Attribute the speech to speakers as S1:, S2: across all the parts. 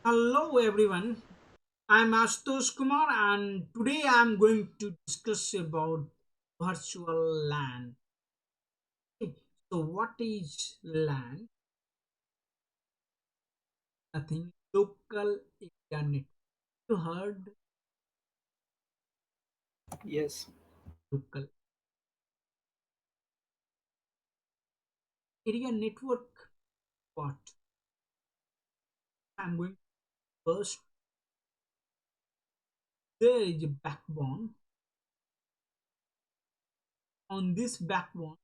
S1: Hello everyone, I'm Ashutosh Kumar and today I'm going to discuss about virtual LAN. Okay, so what is LAN? Nothing local area network. You heard
S2: Yes.
S1: local area network what? I'm going first. There is a backbone. On this backbone,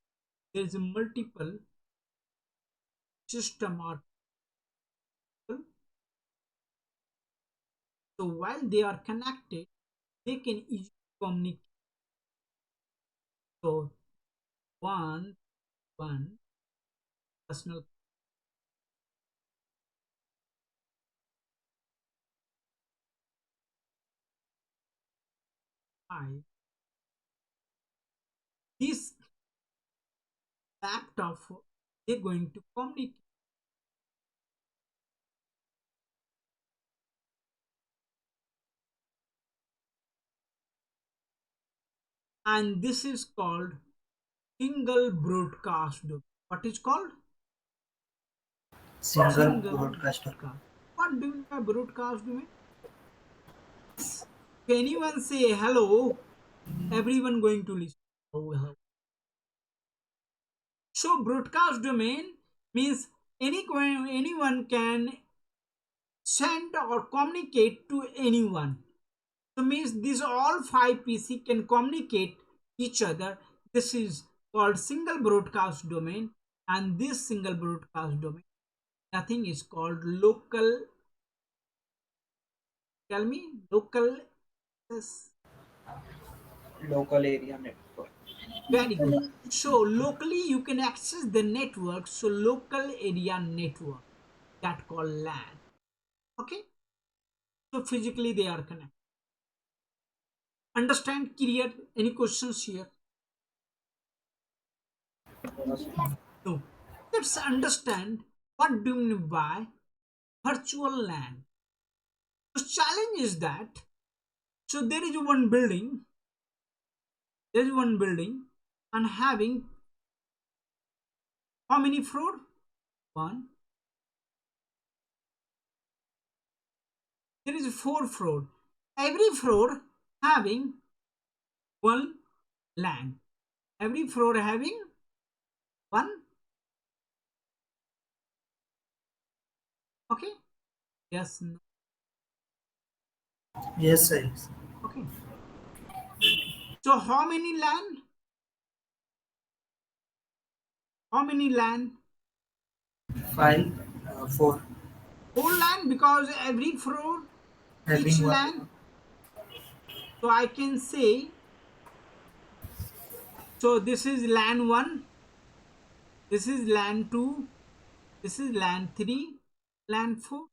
S1: there is a multiple system or people. So while they are connected, they can easily communicate. So one personal I this laptop they're going to communicate, and this is called single broadcast domain. What is called
S2: Single
S1: single
S2: broadcaster.
S1: broadcast? What do you mean by broadcast domain? Can anyone say hello? Everyone going to listen. Oh, hello. So broadcast domain means anyone can send or communicate to anyone. So means these all five PC can communicate each other. This is called single broadcast domain, and this single broadcast domain, nothing is called local. Tell me, local. Yes,
S2: Local area network.
S1: very good. So locally you can access the network. So local area network that called LAN. Okay. So physically they are connected. Understand? Clear? Any questions here? No. Let's understand what do you mean by virtual LAN. The challenge is that there is one building and having how many floor? One. There is four floor. Every floor having one LAN. Every floor having one. Okay. Yes. No.
S2: Yes, yes.
S1: Okay. So how many LAN? How many LAN?
S2: Five, four,
S1: Whole LAN because every floor each
S2: having one.
S1: LAN. So I can say so this is LAN 1, this is LAN 2, this is LAN 3, LAN 4.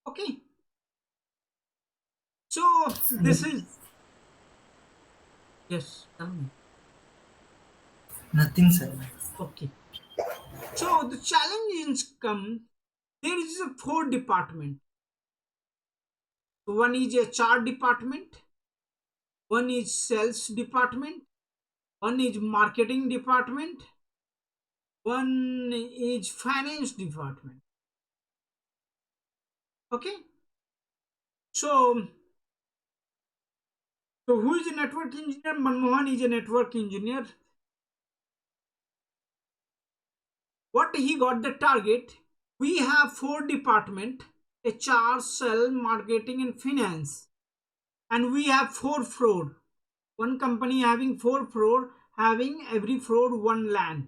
S1: Okay. So this is yes, tell me.
S2: Nothing, sir.
S1: Okay. So the challenges come. There is a four department. One is HR department, one is sales department, one is marketing department, one is finance department. Okay. So who is a network engineer? Manmohan is a network engineer. What he got the target? We have four department: HR, sell, marketing, and finance, and we have four floor. One company having four floor, having every floor one LAN.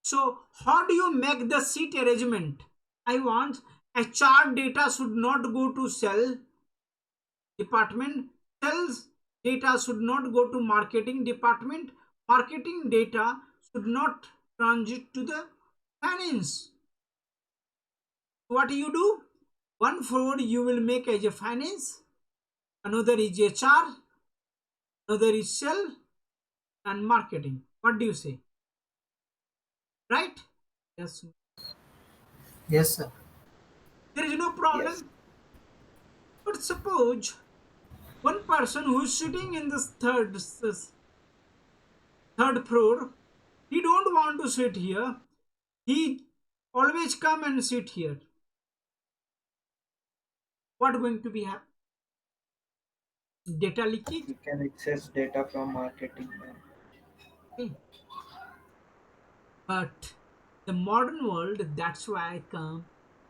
S1: So how do you make the seat arrangement? I want HR data should not go to sell department. Sales data should not go to marketing department. Marketing data should not transit to the finance. What do you do? One floor you will make as a finance, another is HR, another is sell and marketing. What do you say? Right? Yes.
S2: Yes, sir.
S1: There is no
S2: Yes.
S1: problem. But suppose one person who is sitting in this third floor, he don't want to sit here. He always come and sit here. What going to be happen? Data leakage.
S2: You can access data from marketing.
S1: Okay. But the modern world, that's why I come.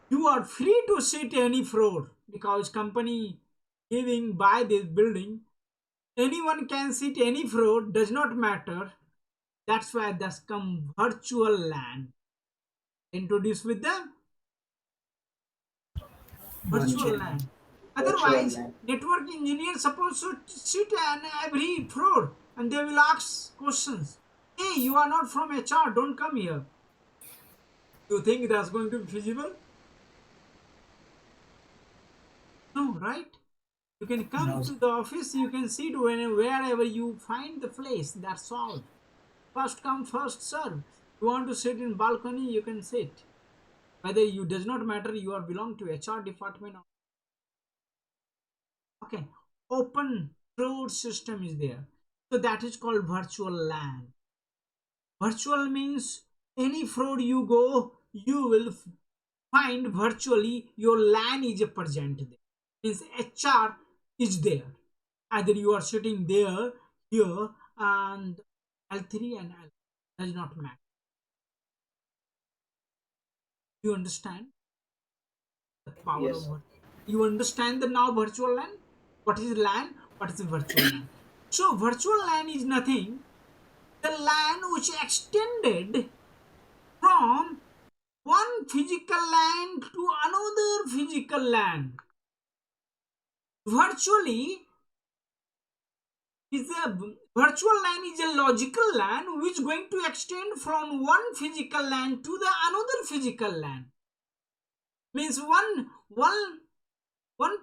S1: You are free to sit any floor because company giving by this building. Anyone can sit any floor, does not matter. That's why that's come virtual LAN. Introduce with the virtual
S2: Virtual
S1: LAN.
S2: virtual
S1: Otherwise,
S2: land.
S1: network engineers supposed to sit on every floor and they will ask questions. Hey, you are not from HR, don't come here. You think that's going to be feasible? No, right? You can come
S2: No,
S1: to
S2: sir.
S1: the office, you can sit wherever you find the place. That's all. First come, first serve. You want to sit in balcony, you can sit. Whether you does not matter, you are belong to HR department. Okay, open floor system is there. So that is called virtual LAN. Virtual means any floor you go, you will find virtually your LAN is present there. Means HR is there. Either you are sitting there, here, and L3 and L does not matter. You understand the power of
S2: Yes.
S1: you understand the now virtual LAN? What is LAN? What is virtual LAN? So virtual LAN is nothing. The LAN which extended from one physical LAN to another physical LAN. Virtually is a virtual LAN is a logical LAN which is going to extend from one physical LAN to the another physical LAN. Means one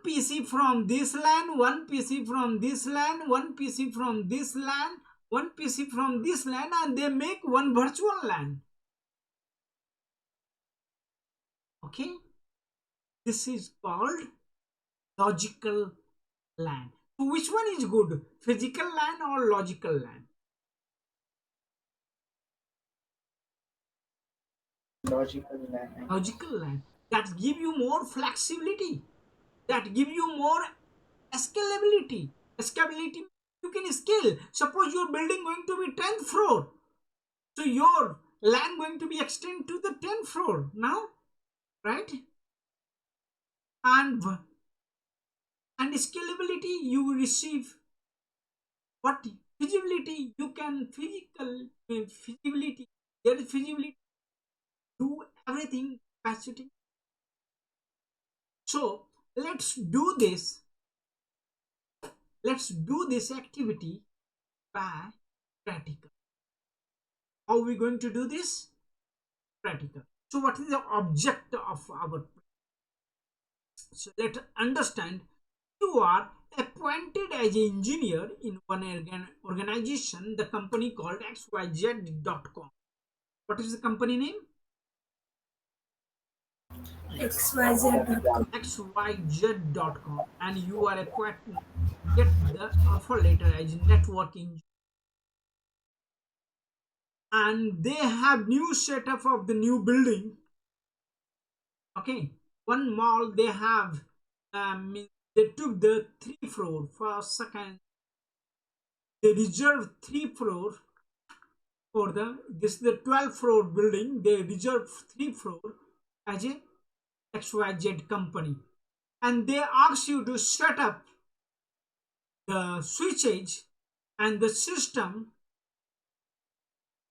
S1: PC from this LAN, one PC from this LAN, one PC from this LAN, one PC from this LAN, and they make one virtual LAN. Okay, this is called logical LAN. So which one is good, physical LAN or logical LAN?
S2: Logical land.
S1: Logical LAN. That give you more flexibility, that give you more scalability. You can scale. Suppose your building going to be 10th floor, so your LAN going to be extend to the 10th floor now, right? And and scalability you receive. What feasibility you can feasibility, there is feasibility, do everything capacity. So let's do this activity by practical. How are we going to do this? Practical. So what is the object of our, so let's understand. You are appointed as an engineer in one organization, the company called xyz.com. What is the company name?
S3: xyz.com.
S1: xyz.com. And you are appointed, get the offer letter as networking, and they have new setup of the new building. Okay, one mall they have, they took the three floor for second, they reserved three floor for the, this is the 12th floor building, they reserved three floor as a XYZ company, and they ask you to set up the switches and the system.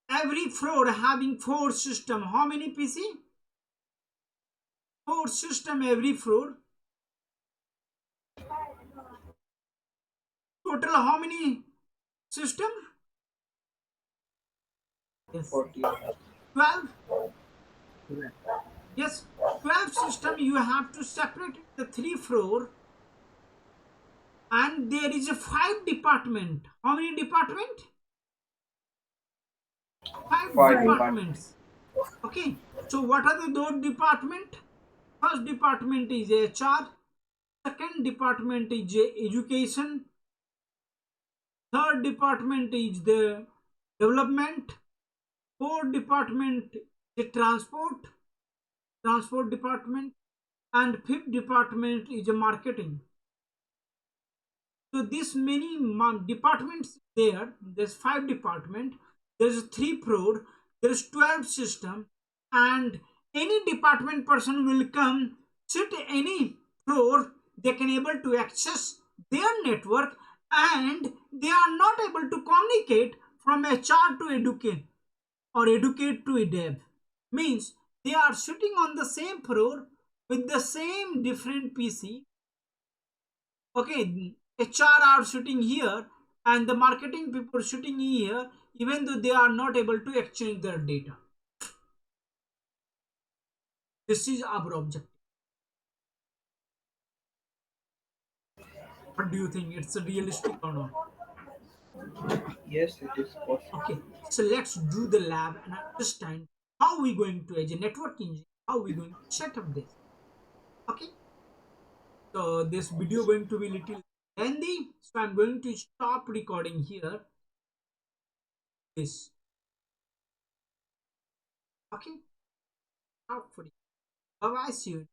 S1: Every floor having four system. How many PC? Four system every floor. Total how many system? Yes,
S2: 40.
S1: 12. Yes, 12 system. You have to separate the three floor, and there is a five department. How many department? Five
S2: Five
S3: Five.
S2: department.
S1: departments. Okay, so what are the those department? First department is HR, second department is education, third department is the development, fourth department is transport department, and fifth department is marketing. So this many departments there. There's 5 department. There's 3 prod. There's 12 system, and any department person will come sit any floor. They can able to access their network, and they are not able to communicate from HR to educate or educate to a dev. Means they are sitting on the same floor with the same different PC. Okay, HR are sitting here and the marketing people are sitting here, even though they are not able to exchange their data. This is our objective. What do you think? It's realistic or not?
S2: Yes, it is possible.
S1: Okay, so let's do the lab and understand how we going to, as a network engineer, how we going to set up this. Okay, so this video going to be little lengthy, so I'm going to stop recording here. This. Okay, stop for. Bye bye. See you.